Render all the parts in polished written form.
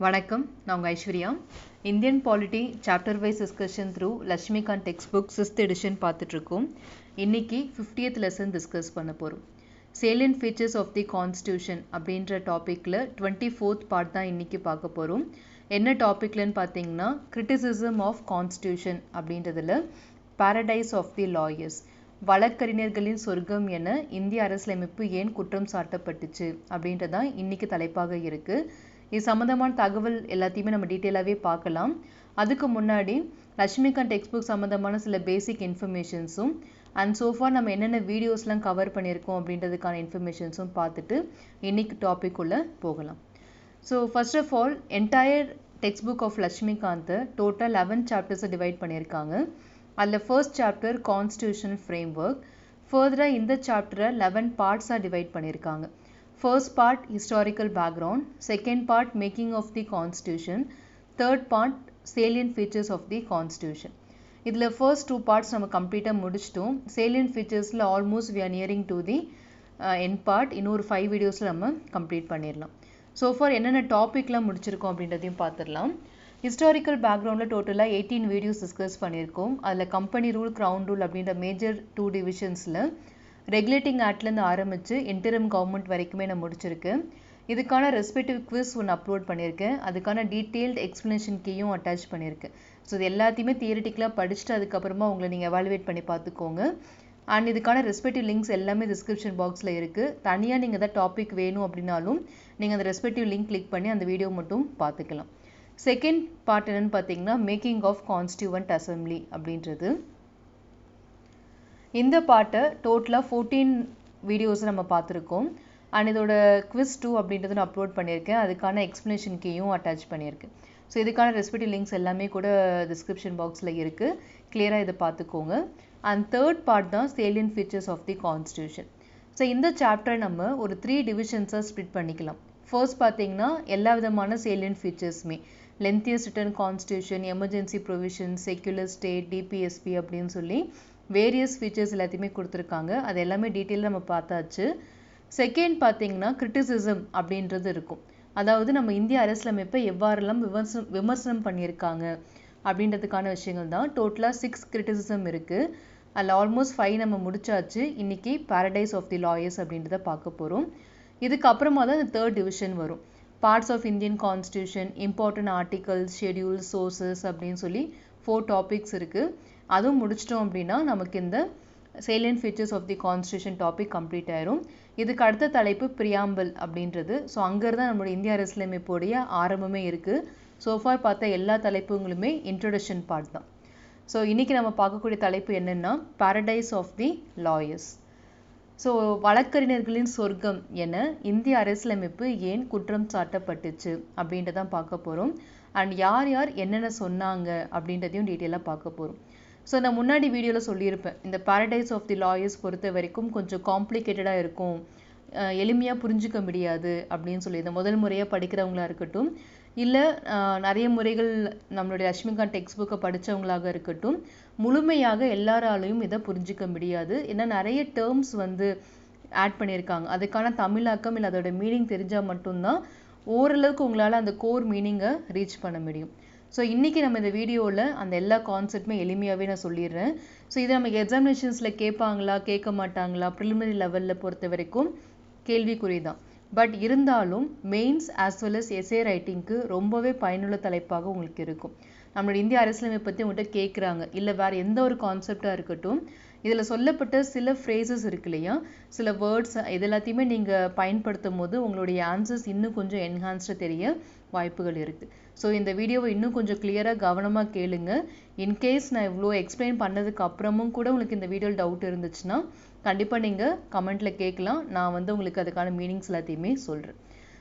வணக்கம், நான் உங்கள் Aishwarya. Indian polity chapter wise discussion through Laxmikanth textbook 6th edition பார்த்துட்ருக்கோம். இன்னைக்கு 50th லெசன் டிஸ்கஸ் பண்ண போகிறோம். Salient features of the constitution அப்படின்ற டாப்பிக்கில் 24th பார்ட் தான் இன்னைக்கு பார்க்க போகிறோம். என்ன டாப்பிக்லன்னு பார்த்தீங்கன்னா கிரிட்டிசிசம் ஆஃப் கான்ஸ்டியூஷன் அப்படின்றதுல பாரடைஸ் ஆஃப் தி லாயர்ஸ், வழக்கறிஞர்களின் சொர்க்கம் என இந்திய அரசியலமைப்பு ஏன் குற்றம் சாட்டப்பட்டுச்சு அப்படின்றதான் இன்னைக்கு தலைப்பாக இருக்குது. இது சம்மந்தமான தகவல் எல்லாத்தையுமே நம்ம டீட்டெயிலாகவே பார்க்கலாம். அதுக்கு முன்னாடி லட்சுமிகாந்த் டெக்ஸ்ட் புக் சம்மந்தமான சில பேசிக் இன்ஃபர்மேஷன்ஸும் அண்ட் சோஃபார் நம்ம என்னென்ன வீடியோஸ்லாம் கவர் பண்ணியிருக்கோம் அப்படின்றதுக்கான இன்ஃபர்மேஷன்ஸும் பார்த்துட்டு இன்னைக்கு டாபிக் உள்ள போகலாம். So first of all entire text book of Laxmikanth total 11 சாப்டர்ஸை டிவைட் பண்ணியிருக்காங்க. அதில் first chapter constitution framework. ஃபர்தராக இந்த சாப்டரை 11 பார்ட்ஸாக டிவைட் பண்ணியிருக்காங்க. First part historical background, second part making of the constitution, third part salient features of the constitution. இதில் first 2 parts நம்ம கம்ப்ளீட்டாக முடிச்சிட்டோம். salient featuresல almost we are nearing to the end part. இன்னொரு 5 வீடியோஸில் நம்ம கம்ப்ளீட் பண்ணிடலாம். ஸோ ஃபார் என்னென்ன டாப்பிக்லாம் முடிச்சிருக்கோம் அப்படின்றதையும் பார்த்துடலாம். ஹிஸ்டாரிக்கல் பேக்ரவுண்டில் டோட்டலாக 18 வீடியோஸ் டிஸ்கஸ் பண்ணியிருக்கோம். அதில் கம்பெனி ரூல், க்ரௌன் ரூல் அப்படின்ற மேஜர் 2 டிவிஷன்ஸில் ரெகுலேட்டிங் ஆக்ட்லேருந்து ஆரம்பித்து இன்டரிம் கவர்மெண்ட் வரைக்குமே நான் முடிச்சிருக்கேன். இதுக்கான ரெஸ்பெக்டிவ் குவிஸ் ஒன்று அப்லோட் பண்ணியிருக்கேன். அதுக்கான டீட்டெயில்டு எக்ஸ்ப்ளனேஷன் கீயும் அட்டாச் பண்ணியிருக்கேன். ஸோ இது எல்லாத்தையுமே தியரிட்டிக்கலாக படிச்சுட்டு அதுக்கப்புறமா உங்களை நீங்கள் எவாலுவேட் பண்ணி பார்த்துக்கோங்க. அண்ட் இதுக்கான ரெஸ்பெக்டிவ் லிங்க்ஸ் எல்லாமே டிஸ்கிரிப்ஷன் பாக்ஸில் இருக்குது. தனியாக நீங்கள் எதாவது டாபிக் வேணும் அப்படின்னாலும் நீங்கள் அந்த ரெஸ்பெக்டிவ் லிங்க் கிளிக் பண்ணி அந்த வீடியோ மட்டும் பார்த்துக்கலாம். செகண்ட் பார்ட் என்னென்னு பார்த்தீங்கன்னா மேக்கிங் ஆஃப் கான்ஸ்டியூவன்ட் அசம்பிளி அப்படின்றது. இந்த பாட்டை டோட்டலாக 14 வீடியோஸ் நம்ம பார்த்துருக்கோம். அண்ட் இதோட குவிஸ் 2 அப்படின்றது நான் அப்லோட் பண்ணியிருக்கேன். அதுக்கான எக்ஸ்ப்ளனேஷன் கீயும் அட்டாச் பண்ணியிருக்கேன். ஸோ இதுக்கான ரெஸ்பெக்டிவ் லிங்க்ஸ் எல்லாமே கூட டிஸ்கிரிப்ஷன் பாக்ஸில் இருக்குது. கிளியராக இதை பார்த்துக்கோங்க. அண்ட் தேர்ட் பார்ட் தான் salient features of the constitution. So இந்த சாப்டர் நம்ம ஒரு 3 டிவிஷன்ஸாக ஸ்ப்ளிட் பண்ணிக்கலாம். ஃபர்ஸ்ட் பார்த்தீங்கன்னா எல்லா விதமான சேலியன்ட் ஃபீச்சர்ஸுமே, lengthiest written constitution, emergency provision, secular state, DPSP அப்படின்னு சொல்லி வேரியஸ் ஃபீச்சர்ஸ் எல்லாத்தையுமே கொடுத்துருக்காங்க. அது எல்லாமே டீட்டெயிலாக நம்ம பார்த்தாச்சு. செகண்ட் பார்த்தீங்கன்னா கிரிட்டிசிசம் அப்படின்றது இருக்கும். அதாவது நம்ம இந்திய அரசியலமைப்பை எவ்வாறெல்லாம் விமர்சனம் பண்ணியிருக்காங்க அப்படின்றதுக்கான விஷயங்கள் தான். டோட்டலாக 6 கிரிட்டிசிசம் இருக்குது. அதில் ஆல்மோஸ்ட் 5 நம்ம முடிச்சாச்சு. இன்னைக்கு பாரடைஸ் ஆஃப் தி லாயர்ஸ் அப்படின்றத பார்க்க போகிறோம். இதுக்கப்புறமா தான் இந்த தேர்ட் டிவிஷன் வரும். Parts of Indian constitution, important articles, schedules, sources அப்படின்னு சொல்லி 4 டாபிக்ஸ் இருக்குது. அதுவும் முடிச்சிட்டோம் அப்படின்னா நமக்கு இந்த salient features of the constitution topic complete ஆயிரும். இதுக்கு அடுத்த தலைப்பு பிரியாம்பிள் அப்படின்றது. ஸோ அங்கேருந்து நம்மளுடைய இந்திய அரசியலமைப்புடைய ஆரம்பமே இருக்குது. சோஃபார் பார்த்த எல்லா தலைப்புகளுமே இன்ட்ரொடக்ஷன் பார்ட் தான். ஸோ இன்றைக்கி நம்ம பார்க்கக்கூடிய தலைப்பு என்னென்னா paradise of the lawyers. So வழக்கறிஞர்களின் சொர்க்கம் என இந்திய அரசியலமைப்பு ஏன் குற்றம் சாட்டப்பட்டுச்சு அப்படின்றதான் பார்க்க போகிறோம். அண்ட் யார் யார் என்னென்ன சொன்னாங்க அப்படின்றதையும் டீட்டெயிலாக பார்க்க போகிறோம். ஸோ நான் முன்னாடி வீடியோவில் சொல்லியிருப்பேன், இந்த பாரடைஸ் ஆஃப் தி லாயர்ஸ் பொறுத்த வரைக்கும் கொஞ்சம் காம்ப்ளிகேட்டடாக இருக்கும், எளிமையாக புரிஞ்சிக்க முடியாது அப்படின்னு சொல்லி. இந்த முதல் முறையாக படிக்கிறவங்களா இருக்கட்டும், இல்லை நிறைய முறைகள் நம்மளுடைய லட்சுமிகாந்த் டெக்ஸ்ட் புக்கை படித்தவங்களாக இருக்கட்டும், முழுமையாக எல்லாராலையும் இதை புரிஞ்சிக்க முடியாது. ஏன்னா நிறைய டேர்ம்ஸ் ஆட் பண்ணியிருக்காங்க. அதுக்கான தமிழாக்கம் இல்லை அதோட மீனிங் தெரிஞ்சால் மட்டும்தான் ஓரளவுக்கு உங்களால் அந்த கோர் மீனிங்கை ரீச் பண்ண முடியும். ஸோ இன்றைக்கி நம்ம இந்த வீடியோவில் அந்த எல்லா கான்செப்ட்டுமே எளிமையாகவே நான் சொல்லிடுறேன். ஸோ இதை நமக்கு எக்ஸாமினேஷன்ஸில் கேட்பாங்களா கேட்க மாட்டாங்களா, ப்ரிலிமினரி லெவலில் பொறுத்த வரைக்கும் கேள்விக்குறி தான். பட் இருந்தாலும் mains as well as essay ரைட்டிங்க்கு ரொம்பவே பயனுள்ள தலைப்பாக உங்களுக்கு இருக்கும். நம்மளோட இந்திய அரசியலமைப்பை பற்றி உங்கள்கிட்ட கேட்குறாங்க, இல்லை வேறு எந்த ஒரு கான்செப்டாக இருக்கட்டும், இதில் சொல்லப்பட்ட சில ஃப்ரேசஸ் இருக்கு இல்லையா, சில வேர்ட்ஸ், இது எல்லாத்தையுமே நீங்கள் பயன்படுத்தும் போது உங்களுடைய ஆன்சர்ஸ் இன்னும் கொஞ்சம் என்ஹான்ஸ்டாக தெரிய வாய்ப்புகள் இருக்குது. ஸோ இந்த வீடியோவை இன்னும் கொஞ்சம் கிளியராக கவனமாக கேளுங்க. இன்கேஸ் நான் இவ்வளோ எக்ஸ்பிளைன் பண்ணதுக்கு அப்புறமும் கூட உங்களுக்கு இந்த வீடியோவில் டவுட் இருந்துச்சுன்னா கண்டிப்பாக நீங்கள் கமெண்ட்டில் கேட்கலாம். நான் உங்களுக்கு அதுக்கான மீனிங்ஸ் எல்லாத்தையுமே சொல்கிறேன்.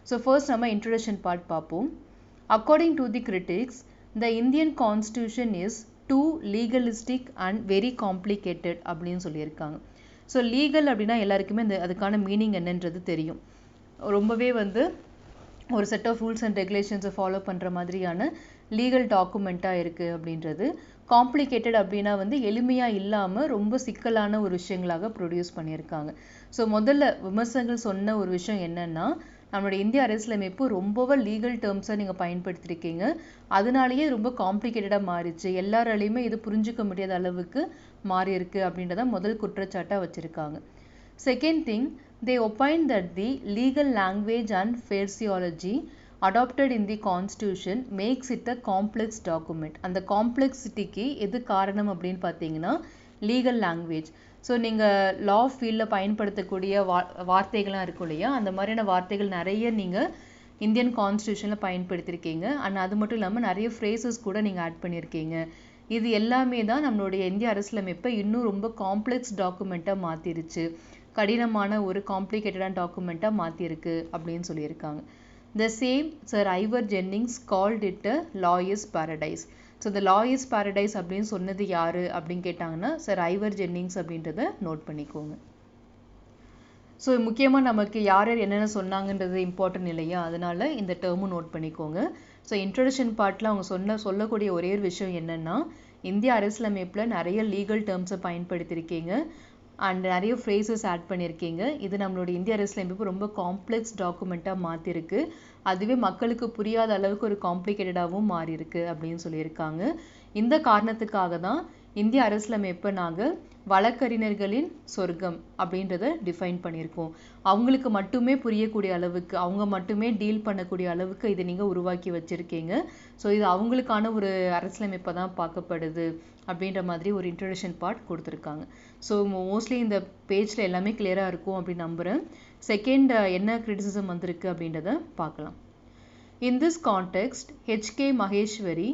ஸோ ஃபர்ஸ்ட் நம்ம இன்ட்ரொடக்ஷன் பார்ட் பார்ப்போம். According to the critics, the Indian constitution is too legalistic and very complicated அப்படின்னு சொல்லியிருக்காங்க. ஸோ லீகல் அப்படின்னா எல்லாருக்குமே அதுக்கான மீனிங் என்னன்றது தெரியும். ரொம்பவே ஒரு செட் ஆஃப் ரூல்ஸ் அண்ட் ரெகுலேஷன்ஸை ஃபாலோ பண்ணுற மாதிரியான லீகல் டாக்குமெண்ட்டாக இருக்குது அப்படின்றது. காம்ப்ளிகேட்டட் அப்படின்னா எளிமையாக இல்லாமல் ரொம்ப சிக்கலான ஒரு விஷயங்களாக ப்ரொடியூஸ் பண்ணியிருக்காங்க. ஸோ முதல்ல விமர்சகர்கள் சொன்ன ஒரு விஷயம் என்னென்னா, நம்மளுடைய இந்திய அரசியலமைப்பு ரொம்பவே லீகல் டேர்ம்ஸாக நீங்கள் பயன்படுத்தியிருக்கீங்க, அதனாலேயே ரொம்ப காம்ப்ளிகேட்டடாக மாறிச்சு, எல்லாராலையுமே இது புரிஞ்சுக்க முடியாத அளவுக்கு மாறி இருக்கு அப்படின்றத முதல் குற்றச்சாட்டாக வச்சுருக்காங்க. Second thing, they opine that the legal language and phraseology adopted in the constitution makes it a complex document. அந்த காம்ப்ளெக்சிட்டிக்கு எது காரணம் அப்படின்னு பார்த்தீங்கன்னா லீகல் லாங்குவேஜ். ஸோ நீங்கள் லா ஃபீல்டில் பயன்படுத்தக்கூடிய வார்த்தைகள்லாம் இருக்கும் இல்லையா, அந்த மாதிரியான வார்த்தைகள் நிறைய நீங்கள் இந்தியன் கான்ஸ்டியூஷனில் பயன்படுத்தியிருக்கீங்க. அண்ட் அது மட்டும் இல்லாமல் நிறைய ஃப்ரேசஸ் கூட நீங்கள் ஆட் பண்ணியிருக்கீங்க. இது எல்லாமே தான் நம்மளுடைய இந்திய அரசியலமைப்பை இன்னும் ரொம்ப காம்ப்ளெக்ஸ் டாக்குமெண்ட்டாக மாற்றிருச்சு, கடினமான ஒரு காம்ப்ளிகேட்டடான டாக்குமெண்ட்டாக மாற்றிருக்கு அப்படின்னு சொல்லியிருக்காங்க. The same Sir Ivor Jennings called it a lawyer's paradise. So இந்த லாயர்ஸ் பாரடைஸ் அப்படின்னு சொன்னது யாரு அப்படின்னு கேட்டாங்கன்னா Sir Ivor Jennings அப்படின்றத நோட் பண்ணிக்கோங்க. ஸோ முக்கியமாக நமக்கு யார் யார் என்னென்ன சொன்னாங்கன்றது இம்பார்ட்டன்ட் இல்லையா, அதனால இந்த டேர்மும் நோட் பண்ணிக்கோங்க. ஸோ இன்ட்ரடக்ஷன் பார்ட்டில் அவங்க சொல்லக்கூடிய ஒரே ஒரு விஷயம் என்னென்னா, இந்திய அரசியலமைப்பில் நிறைய லீகல் டேர்ம்ஸை பயன்படுத்தியிருக்கீங்க அண்ட் நிறைய ஃப்ரேசஸ் ஆட் பண்ணியிருக்கீங்க. இது நம்மளோட இந்திய அரசியலமைப்பு ரொம்ப காம்ப்ளெக்ஸ் டாக்குமெண்ட்டாக மாற்றிருக்கு, அதுவே மக்களுக்கு புரியாத அளவுக்கு ஒரு காம்ப்ளிகேட்டடாகவும் மாறி இருக்கு அப்படின்னு சொல்லியிருக்காங்க. இந்த காரணத்துக்காக தான் இந்திய அரசியலமைப்பை நாங்கள் வழக்கறிஞர்களின் சொர்க்கம் அப்படின்றத டிஃபைன் பண்ணியிருக்கோம். அவங்களுக்கு மட்டுமே புரியக்கூடிய அளவுக்கு, அவங்க மட்டுமே டீல் பண்ணக்கூடிய அளவுக்கு இதை நீங்கள் உருவாக்கி வச்சுருக்கீங்க. ஸோ இது அவங்களுக்கான ஒரு அரசியலமைப்பை தான் பார்க்கப்படுது அப்படின்ற மாதிரி ஒரு இன்ட்ரடக்ஷன் பார்ட் கொடுத்துருக்காங்க. ஸோ மோஸ்ட்லி இந்த பேஜில் எல்லாமே கிளியராக இருக்கும் அப்படின்னு நம்புகிறேன். செகண்ட் என்ன கிரிட்டிசிசம் வந்திருக்கு அப்படின்றத பார்க்கலாம். In this context, H.K. Maheshwari,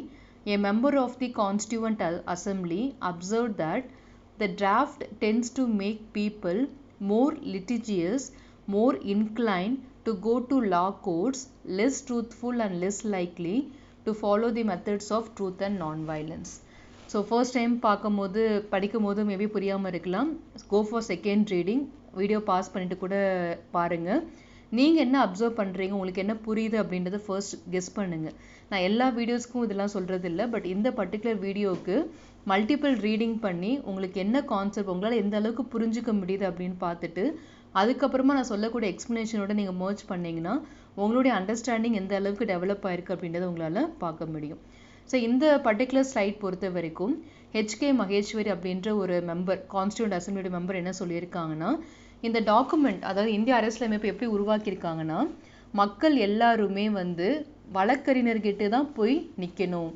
a member of the Constituent Assembly, observed that the draft tends to make people more litigious, more inclined to go to law courts, less truthful and less likely to follow the methods of truth and non-violence. So first time படிக்கும்போது maybe புரியாமல் இருக்கலாம். Go for second reading, video pause பண்ணிட்டு கூட பாருங்கள். நீங்கள் என்ன observe பண்ணுறீங்க, உங்களுக்கு என்ன புரியுது அப்படின்றத ஃபர்ஸ்ட் கெஸ் பண்ணுங்கள். நான் எல்லா வீடியோஸ்க்கும் இதெல்லாம் சொல்கிறது இல்லை, பட் இந்த பர்டிகுலர் வீடியோவுக்கு மல்டிபிள் ரீடிங் பண்ணி உங்களுக்கு என்ன கான்செப்ட் உங்களால் எந்த அளவுக்கு புரிஞ்சுக்க முடியுது அப்படின்னு பார்த்துட்டு அதுக்கப்புறமா நான் சொல்லக்கூடிய எக்ஸ்ப்ளனேஷனோட நீங்கள் மர்ஜ் பண்ணிங்கன்னா உங்களுடைய அண்டர்ஸ்டாண்டிங் எந்த அளவுக்கு டெவலப் ஆயிருக்கு அப்படின்றத உங்களால் பார்க்க முடியும். ஸோ இந்த பர்டிகுலர் ஸ்லைட் பொறுத்த வரைக்கும் H.K. மகேஸ்வரி அப்படின்ற ஒரு மெம்பர், கான்ஸ்டியூண்ட் அசம்பிளியோட மெம்பர் என்ன சொல்லியிருக்காங்கன்னா, இந்த டாக்குமெண்ட், அதாவது இந்திய அரசியலமைப்பு எப்படி உருவாக்கியிருக்காங்கன்னா, மக்கள் எல்லாருமே வழக்கறிஞர்கிட்ட தான் போய் நிற்கணும்,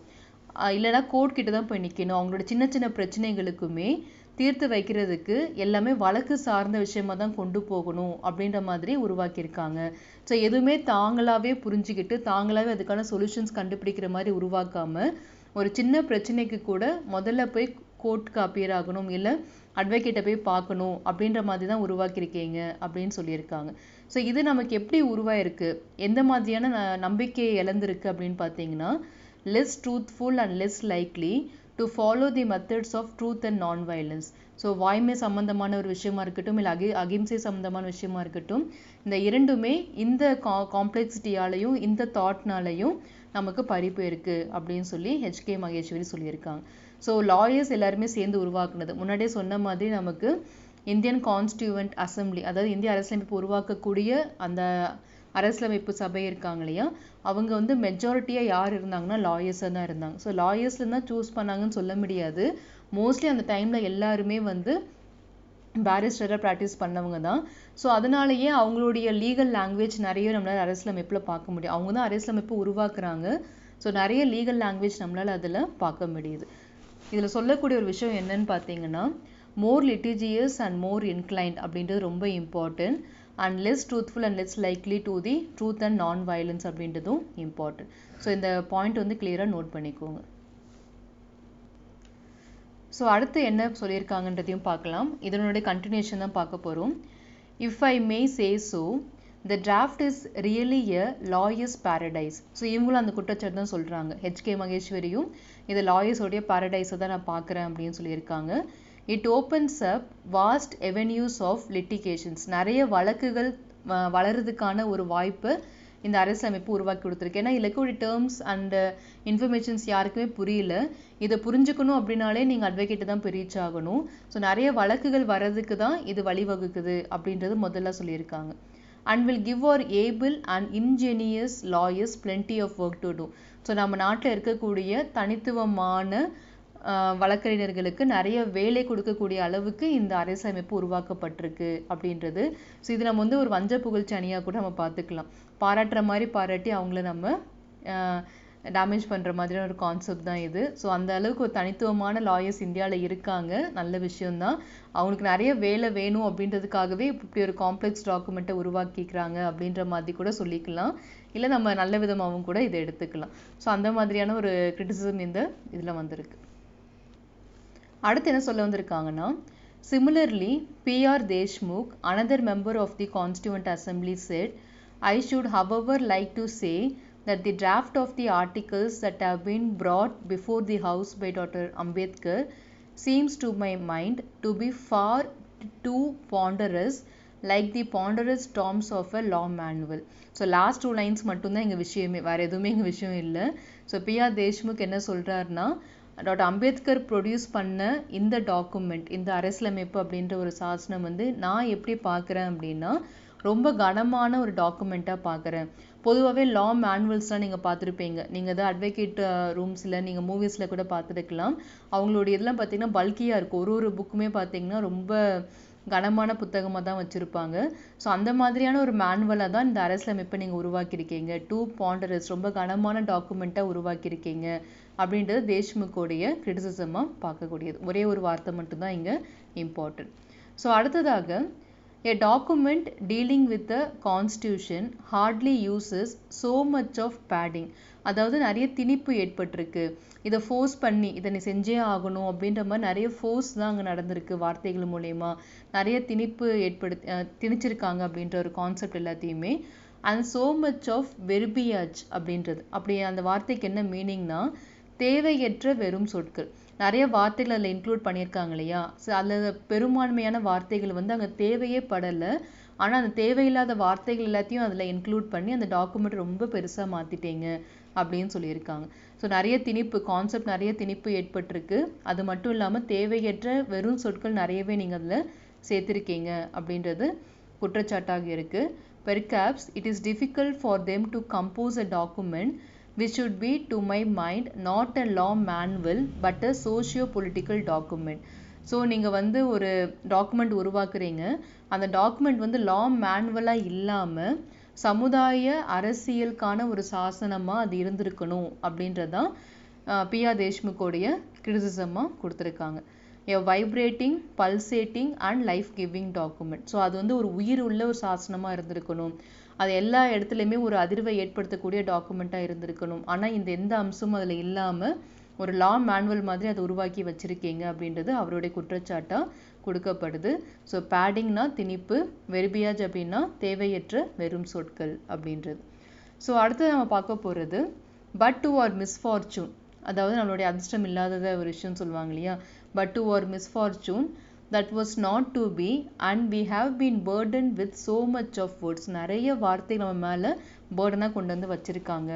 இல்லைனா கோர்ட் கிட்ட தான் போய் நிற்கணும், அவங்களோட சின்ன சின்ன பிரச்சனைகளுக்குமே தீர்த்து வைக்கிறதுக்கு எல்லாமே வழக்கு சார்ந்த விஷயமா தான் கொண்டு போகணும் அப்படின்ற மாதிரி உருவாக்கியிருக்காங்க. ஸோ எதுவுமே தாங்களாகவே புரிஞ்சுக்கிட்டு தாங்களாகவே அதுக்கான சொல்யூஷன்ஸ் கண்டுபிடிக்கிற மாதிரி உருவாக்காமல், ஒரு சின்ன பிரச்சனைக்கு கூட முதல்ல போய் கோர்ட்டுக்கு அப்பியர் ஆகணும், இல்லை அட்வொகேட்டை போய் பார்க்கணும் அப்படின்ற மாதிரி தான் உருவாக்கியிருக்கீங்க அப்படின்னு சொல்லியிருக்காங்க. ஸோ இது நமக்கு எப்படி உருவாயிருக்கு, எந்த மாதிரியான நம்பிக்கையை இழந்திருக்கு அப்படின்னு பார்த்தீங்கன்னா, less truthful and less likely to follow the methods of truth and non violence. So வாய்மை சம்மந்தமான ஒரு விஷயமா இருக்கட்டும், இல்லை அகிம்சை சம்மந்தமான விஷயமா இருக்கட்டும், இந்த இரண்டுமே இந்த காம்ப்ளெக்சிட்டியாலையும் இந்த தாட்னாலையும் நமக்கு பறிப்பு இருக்கு அப்படின்னு சொல்லி H.K. மகேஸ்வரி சொல்லியிருக்காங்க. ஸோ லாயர்ஸ் எல்லாருமே சேர்ந்து உருவாக்குனது, முன்னாடியே சொன்ன மாதிரி நமக்கு இந்தியன் கான்ஸ்டியூவன்ட் அசம்பிளி, அதாவது இந்திய அரசியலமைப்பு உருவாக்கக்கூடிய அந்த அரசியலமைப்பு சபை இருக்காங்க இல்லையா, அவங்க மெஜாரிட்டியாக யார் இருந்தாங்கன்னா லாயர்ஸாக தான் இருந்தாங்க. ஸோ லாயர்ஸ்ல தான் சூஸ் பண்ணாங்கன்னு சொல்ல முடியாது, மோஸ்ட்லி அந்த டைமில் எல்லாருமே பேரிஸ்டராக ப்ராக்டிஸ் பண்ணவங்க தான். ஸோ அதனாலேயே அவங்களுடைய லீகல் லாங்குவேஜ் நிறைய நம்மளால் அரசியலமைப்பில் பார்க்க முடியும். அவங்க தான் அரசியலமைப்பு உருவாக்குறாங்க. ஸோ நிறைய லீகல் லாங்குவேஜ் நம்மளால் அதில் பார்க்க முடியுது. இதில் சொல்லக்கூடிய ஒரு விஷயம் என்னன்னு பார்த்தீங்கன்னா, மோர் லிட்டிஜியஸ் அண்ட் மோர் இன்க்ளைன்ட் அப்படின்றது ரொம்ப important, and less truthful and less likely to the truth and non violence அப்படின்றதும் இம்பார்ட்டன்ட். ஸோ இந்த பாயிண்ட் கிளியராக நோட் பண்ணிக்கோங்க. ஸோ அடுத்து என்ன சொல்லியிருக்காங்கன்றதையும் பார்க்கலாம். இதனுடைய கண்டினியூஷன் தான் பார்க்க போகிறோம். If I May say so, the draft is really a lawyer's paradise. So இவங்களும் அந்த குற்றச்சாட்டு தான் சொல்கிறாங்க. H.K. மகேஸ்வரியும் இது லாயர்ஸோடைய பாரடைஸை தான் நான் பார்க்குறேன் அப்படின்னு சொல்லியிருக்காங்க. It opens up vast avenues of litigations. நிறைய வழக்குகள் வளர்றதுக்கான ஒரு வாய்ப்பு இந்த அரசியலமைப்பு உருவாக்கி கொடுத்துருக்கு. ஏன்னா இலக்குடைய டேர்ம்ஸ் அண்ட் இன்ஃபர்மேஷன்ஸ் யாருக்குமே புரியல, இதை புரிஞ்சுக்கணும் அப்படின்னாலே நீங்கள் அட்வொகேட்டை தான் போய் ரீச் ஆகணும். ஸோ நிறைய வழக்குகள் வர்றதுக்கு தான் இது வழிவகுக்குது அப்படின்றது முதல்ல சொல்லியிருக்காங்க. and will give our able and ingenious lawyers plenty of work to do. So நம்ம நாட்டில் இருக்கக்கூடிய தனித்துவமான வழக்கறிஞர்களுக்கு நிறைய வேலை கொடுக்கக்கூடிய அளவுக்கு இந்த அரசியலமைப்பு உருவாக்கப்பட்டிருக்கு அப்படின்றது. ஸோ இது நம்ம வந்து ஒரு வஞ்ச புகழ்ச்சி அணியாக கூட நம்ம பார்த்துக்கலாம். பாராட்டுற மாதிரி பாராட்டி அவங்கள நம்ம டேமேஜ் பண்ணுற மாதிரியான ஒரு கான்செப்ட் தான் இது. ஸோ அந்த அளவுக்கு ஒரு தனித்துவமான லாயர்ஸ் இந்தியாவில் இருக்காங்க, நல்ல விஷயம்தான். அவங்களுக்கு நிறைய வேலை வேணும் அப்படின்றதுக்காகவே இப்படி ஒரு காம்ப்ளெக்ஸ் டாக்குமெண்ட்டை உருவாக்கிக்கிறாங்க அப்படின்ற மாதிரி கூட சொல்லிக்கலாம். இல்லை நம்ம நல்ல விதமாகவும் கூட இதை எடுத்துக்கலாம். ஸோ அந்த மாதிரியான ஒரு கிரிட்டிசிசம் இந்த இதில் வந்திருக்கு. அடுத்து என்ன சொல்ல வந்திருக்காங்கன்னா, similarly P.R. Deshmukh, another member of the Constituent Assembly, said, I should however like to say that the draft of the articles that have been brought before the House by Dr. Ambedkar seems to my mind to be far too ponderous, like the ponderous tomes of a law manual. So last 2 lines மட்டும்தான் எங்கள் விஷயமே, வேறு எதுவுமே எங்கள் விஷயம் இல்லை. So P.R. Deshmukh என்ன சொல்கிறாருன்னா, டாக்டர் அம்பேத்கர் ப்ரொடியூஸ் பண்ண இந்த டாக்குமெண்ட், இந்த அரசியலமைப்பு அப்படின்ற ஒரு சாசனம் வந்து நான் எப்படி பார்க்குறேன் அப்படின்னா, ரொம்ப கனமான ஒரு டாக்குமெண்ட்டாக பார்க்குறேன். பொதுவாகவே லா மேனுவல்ஸ்லாம் நீங்கள் பார்த்துருப்பீங்க. நீங்கள் தான் அட்வொகேட் ரூம்ஸில், நீங்கள் மூவிஸில் கூட பார்த்துருக்கலாம். அவங்களுடைய இதெல்லாம் பார்த்தீங்கன்னா பல்கியாக இருக்கும். ஒரு புக்குமே பார்த்தீங்கன்னா ரொம்ப கனமான புத்தகமாக தான் வச்சுருப்பாங்க. ஸோ அந்த மாதிரியான ஒரு மேனுவலாக தான் இந்த அரசியலமைப்பை நீங்கள் உருவாக்கியிருக்கீங்க. 2 ponderous, ரொம்ப கனமான டாக்குமெண்ட்டாக உருவாக்கியிருக்கீங்க அப்படின்றது தேஷ்முக்கோடைய கிரிட்டிசிசமாக பார்க்கக்கூடியது. ஒரே ஒரு வார்த்தை மட்டும்தான் இங்கே இம்பார்ட்டன்ட். ஸோ அடுத்ததாக, a document dealing with the constitution hardly uses so much of padding. அதாவது நிறைய திணிப்பு ஏற்பட்டிருக்கு. இதை ஃபோர்ஸ் பண்ணி இதை நீ செஞ்சே ஆகணும் அப்படின்ற மாதிரி நிறைய ஃபோர்ஸ் தான் அங்கே நடந்திருக்கு. வார்த்தைகள் மூலயமா நிறைய திணிப்பு திணிச்சிருக்காங்க அப்படின்ற ஒரு கான்செப்ட் எல்லாத்தையுமே. And so much of verbiage அப்படின்றது, அப்படி அந்த வார்த்தைக்கு என்ன மீனிங்னா, தேவையற்ற வெறும் சொற்கள். நிறைய வார்த்தைகள் அதில் இன்க்ளூட் பண்ணியிருக்காங்க இல்லையா. ஸோ அதில் பெரும்பான்மையான வார்த்தைகள் வந்து அங்கே தேவையே படலை. ஆனால் அந்த தேவையில்லாத வார்த்தைகள் எல்லாத்தையும் அதில் இன்க்ளூட் பண்ணி அந்த டாக்குமெண்ட் ரொம்ப பெருசாக மாற்றிட்டீங்க அப்படின்னு சொல்லியிருக்காங்க. ஸோ நிறைய திணிப்பு கான்செப்ட், நிறைய திணிப்பு ஏற்பட்டிருக்கு. அது மட்டும் இல்லாமல் தேவையற்ற வெறும் சொற்கள் நிறையவே நீங்கள் அதில் சேர்த்துருக்கீங்க அப்படின்றது குற்றச்சாட்டாக இருக்குது. Perhaps it is difficult for them to compose a document which should be, to my mind, not a law manual but a socio-political document. So நீங்கள் வந்து ஒரு டாக்குமெண்ட் உருவாக்குறீங்க, அந்த டாக்குமெண்ட் வந்து லா மேனுவலாக இல்லாமல் சமுதாய அரசியலுக்கான ஒரு சாசனமாக அது இருந்திருக்கணும் அப்படின்றதான் P.R. தேஷ்முக்கோடைய கிரிட்டிசிசமாக கொடுத்துருக்காங்க. a vibrating, pulsating and life giving document. So அது வந்து ஒரு உயிர் உள்ள ஒரு சாசனமாக இருந்திருக்கணும். அது எல்லா இடத்துலையுமே ஒரு அதிர்வை ஏற்படுத்தக்கூடிய டாக்குமெண்ட்டாக இருந்திருக்கணும். ஆனால் இந்த எந்த அம்சமும் அதில் இல்லாமல் ஒரு லா மேனுவல் மாதிரி அதை உருவாக்கி வச்சுருக்கீங்க அப்படின்றது அவருடைய குற்றச்சாட்டாக கொடுக்கப்படுது. ஸோ பேடிங்னா திணிப்பு, வெர்பியாஜ் அப்படின்னா தேவையற்ற வெறும் சொற்கள் அப்படின்றது. ஸோ அடுத்து நம்ம பார்க்க போகிறது பட் டு ஆர் மிஸ்ஃபார்ச்சூன், அதாவது நம்மளுடைய அதிர்ஷ்டம் இல்லாதத ஒரு விஷயம் சொல்லுவாங்க இல்லையா. But to our misfortune that was not to be and we have been burdened with so much of words. நிறைய வார்த்தை நம்ம மேலே பேர்டனாக கொண்டு வந்து வச்சுருக்காங்க.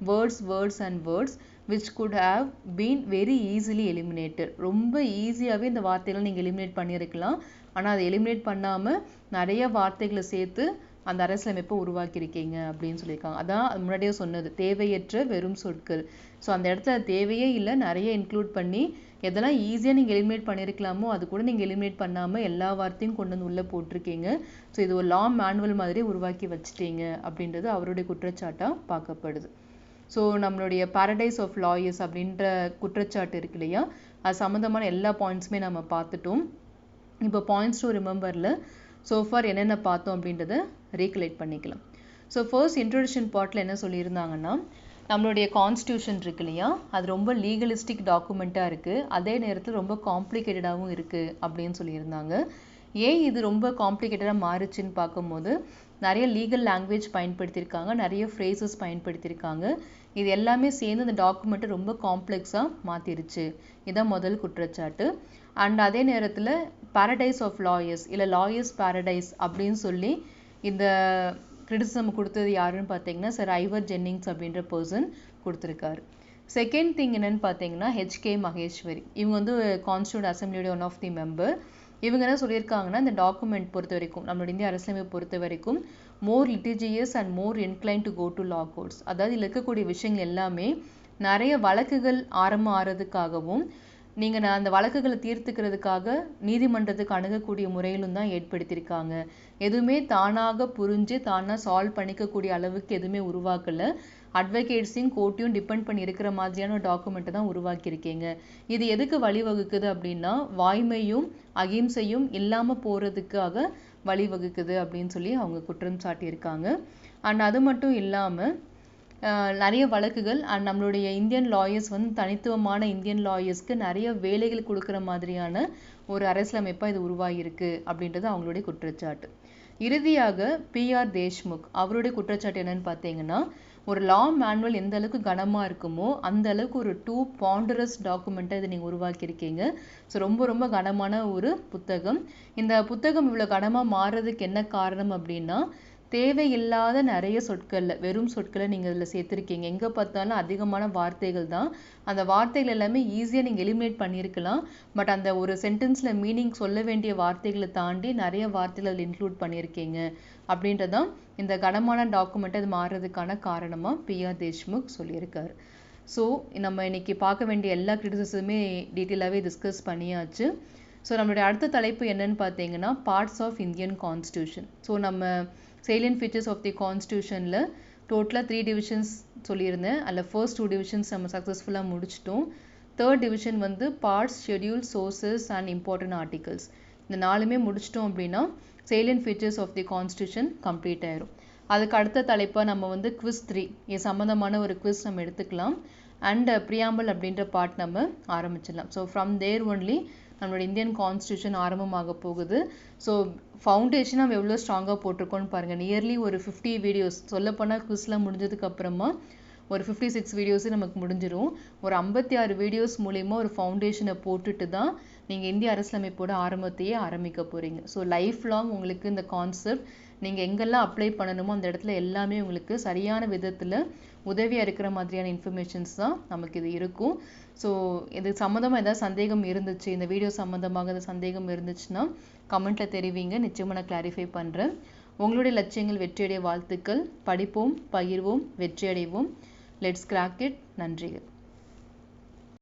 words and words which could have been very easily eliminated. ரொம்ப ஈஸியாகவே இந்த வார்த்தைகளை நீங்கள் எலிமினேட் பண்ணியிருக்கலாம். ஆனால் அதை எலிமினேட் பண்ணாமல் நிறைய வார்த்தைகளை சேர்த்து அந்த அரசியலமைப்பை உருவாக்கியிருக்கீங்க அப்படின்னு சொல்லியிருக்காங்க. அதான் முன்னாடியே சொன்னது, தேவையற்ற வெறும் சொற்கள். ஸோ அந்த இடத்துல தேவையே இல்லை, நிறைய இன்க்ளூட் பண்ணி எதெல்லாம் ஈஸியாக நீங்கள் எலிமினேட் பண்ணியிருக்கலாமோ அது கூட நீங்கள் எலிமினேட் பண்ணாமல் எல்லா வார்த்தையும் கொண்டு வந்து உள்ளே போட்டிருக்கீங்க. ஸோ இது ஒரு லா மேனுவல் மாதிரி உருவாக்கி வச்சுட்டீங்க அப்படின்றது அவருடைய குற்றச்சாட்டாக பார்க்கப்படுது. ஸோ நம்மளுடைய பாரடைஸ் ஆஃப் லாயர்ஸ் அப்படின்ற குற்றச்சாட்டு இருக்கு இல்லையா, அது சம்மந்தமான எல்லா பாயிண்ட்ஸுமே நம்ம பார்த்துட்டோம். இப்போ பாயிண்ட்ஸ் டு ரிமெம்பரில் சோஃபார் என்னென்ன பார்த்தோம் அப்படின்றத ரீகலெக்ட் பண்ணிக்கலாம். ஸோ ஃபர்ஸ்ட் இன்ட்ரோடக்ஷன் பார்ட்டில் என்ன சொல்லியிருந்தாங்கன்னா, நம்மளுடைய கான்ஸ்டியூஷன் இருக்கு இல்லையா, அது ரொம்ப லீகலிஸ்டிக் டாக்குமெண்ட்டாக இருக்குது, அதே நேரத்தில் ரொம்ப காம்ப்ளிகேட்டடாகவும் இருக்குது அப்படின்னு சொல்லியிருந்தாங்க. ஏன் இது ரொம்ப காம்ப்ளிகேட்டடாக மாறுச்சுன்னு பார்க்கும்போது நிறைய லீகல் லாங்குவேஜ் பயன்படுத்தியிருக்காங்க, நிறைய ஃப்ரேசஸ் பயன்படுத்தியிருக்காங்க. இது எல்லாமே சேர்ந்து இந்த டாக்குமெண்ட்டை ரொம்ப காம்ப்ளெக்ஸாக மாற்றிருச்சு. இதுதான் முதல் குற்றச்சாட்டு. அண்ட் அதே நேரத்தில் பாரடைஸ் ஆஃப் லாயர்ஸ் இல்லை லாயர்ஸ் பாரடைஸ் அப்படின்னு சொல்லி இந்த கிரிட்டிசிசம் கொடுத்தது யாருன்னு பார்த்தீங்கன்னா சார் ஐவர் ஜென்னிங்ஸ் அப்படின்ற பர்சன் கொடுத்துருக்காரு. செகண்ட் திங் என்னன்னு பார்த்தீங்கன்னா H.K. மகேஸ்வரி, இவங்க வந்து கான்ஸ்டியூண்ட் அசம்பிளியோட ஒன் ஆஃப் தி மெம்பர். இவங்க என்ன சொல்லியிருக்காங்கன்னா, இந்த டாக்குமெண்ட் பொறுத்த வரைக்கும், நம்மளோட இந்திய அரசியலமைப்பை பொறுத்த வரைக்கும் more litigious and more inclined to go to law courts. அதாவது இதில் இருக்கக்கூடிய விஷயங்கள் எல்லாமே நிறைய வழக்குகள் ஆரம்பமாகிறதுக்காகவும் நீங்கள் அந்த வழக்குகளை தீர்த்துக்கிறதுக்காக நீதிமன்றத்துக்கு அணுகக்கூடிய முறையிலும் தான் ஏற்படுத்தியிருக்காங்க. எதுவுமே தானாக புரிஞ்சு தானாக சால்வ் பண்ணிக்கக்கூடிய அளவுக்கு எதுவுமே உருவாக்கலை. அட்வொகேட்ஸையும் கோர்ட்டையும் டிபெண்ட் பண்ணி இருக்கிற மாதிரியான ஒரு டாக்குமெண்ட்டை தான் உருவாக்கியிருக்கீங்க. இது எதுக்கு வழிவகுக்குது அப்படின்னா வாய்மையும் அகிம்சையும் இல்லாமல் போகிறதுக்காக வழிவகுக்குது அப்படின்னு சொல்லி அவங்க குற்றம் சாட்டியிருக்காங்க. அண்ட் அது மட்டும் இல்லாமல் நிறைய வழக்குகள் அண்ட் நம்மளுடைய இந்தியன் லாயர்ஸ் வந்து தனித்துவமான இந்தியன் லாயர்ஸ்க்கு நிறைய வேலைகள் கொடுக்குற மாதிரியான ஒரு அரசியலமைப்பாக இது உருவாகியிருக்கு அப்படின்றது அவங்களுடைய குற்றச்சாட்டு. இறுதியாக பிஆர் தேஷ்முக் அவருடைய குற்றச்சாட்டு என்னன்னு பார்த்தீங்கன்னா, ஒரு லா மேனுவல் எந்த அளவுக்கு கனமாக இருக்குமோ அந்த அளவுக்கு ஒரு 2 பாண்டரஸ் டாக்குமெண்ட்டை இதை நீங்கள் உருவாக்கியிருக்கீங்க. ஸோ ரொம்ப ரொம்ப கனமான ஒரு புத்தகம். இந்த புத்தகம் இவ்வளோ கனமாக மாறுறதுக்கு என்ன காரணம் அப்படின்னா, தேவையில்லாத நிறைய சொற்களில் வெறும் சொற்களை நீங்கள் இதில் சேர்த்துருக்கீங்க. எங்கே பார்த்தாலும் அதிகமான வார்த்தைகள் தான். அந்த வார்த்தைகள் எல்லாமே ஈஸியாக நீங்கள் எலிமினேட் பண்ணியிருக்கலாம். பட் அந்த ஒரு சென்டென்ஸில் மீனிங் சொல்ல வேண்டிய வார்த்தைகளை தாண்டி நிறைய வார்த்தைகள் அதில் இன்க்ளூட் பண்ணியிருக்கீங்க அப்படின்றதான் இந்த கனமான டாக்குமெண்ட்டை இது மாறுறதுக்கான காரணமாக பிஆர் தேஷ்முக் சொல்லியிருக்காரு. ஸோ நம்ம இன்னைக்கு பார்க்க வேண்டிய எல்லா கிரிட்டிசிசமே டீட்டெயிலாகவே டிஸ்கஸ் பண்ணியாச்சு. ஸோ நம்மளுடைய அடுத்த தலைப்பு என்னன்னு பார்த்தீங்கன்னா parts of Indian constitution. So நம்ம salient features of the constitutionல டோட்டலாக 3 டிவிஷன்ஸ் சொல்லியிருந்தேன். அதில் ஃபர்ஸ்ட் 2 டிவிஷன்ஸ் நம்ம சக்ஸஸ்ஃபுல்லாக முடிச்சிட்டோம். தேர்ட் டிவிஷன் வந்து parts, schedule, sources and important articles. இந்த 4மே முடிச்சிட்டோம் அப்படின்னா salient features of the constitution complete ஆயிரும். அதுக்கு அடுத்த தலைப்பாக நம்ம வந்து குவிஸ் 3 இது சம்மந்தமான ஒரு குவிஸ் நம்ம எடுத்துக்கலாம். அண்ட் ப்ரியாம்பிள் அப்படின்ற பார்ட் நம்ம ஆரம்பிச்சிடலாம். ஸோ ஃப்ரம் தேர் ஒன்லி நம்மளோட இந்தியன் கான்ஸ்டியூஷன் ஆரம்பமாக போகுது. ஸோ ஃபவுண்டேஷன் நம்ம எவ்வளோ ஸ்ட்ராங்காக போட்டிருக்கோன்னு பாருங்கள். நியர்லி ஒரு 50 வீடியோஸ் சொல்லப்போனால் குவிஸ்லாம் முடிஞ்சதுக்கு அப்புறமா ஒரு 56 வீடியோஸே நமக்கு முடிஞ்சிடும். ஒரு 56 வீடியோஸ் மூலயமா ஒரு ஃபவுண்டேஷனை போட்டுட்டு தான் நீங்கள் இந்திய அரசியலமைப்போட ஆரம்பத்தையே ஆரம்பிக்க போகிறீங்க. ஸோ லைஃப் லாங் உங்களுக்கு இந்த கான்செப்ட் நீங்கள் எங்கெல்லாம் அப்ளை பண்ணணுமோ அந்த இடத்துல எல்லாமே உங்களுக்கு சரியான விதத்தில் உதவியாக இருக்கிற மாதிரியான இன்ஃபர்மேஷன்ஸ் தான் நமக்கு இது இருக்கும். ஸோ இது சம்மந்தமாக ஏதாவது சந்தேகம் இருந்துச்சு, இந்த வீடியோ சம்மந்தமாக ஏதாவது சந்தேகம் இருந்துச்சுன்னா கமெண்ட்டில் தெரிவிங்க. நிச்சயமாக நான் கிளாரிஃபை பண்ணுறேன். உங்களுடைய லட்சியங்கள் வெற்றியடைய வாழ்த்துக்கள். படிப்போம், பகிர்வோம், வெற்றியடைவோம். Let's crack it. நன்றிகள்.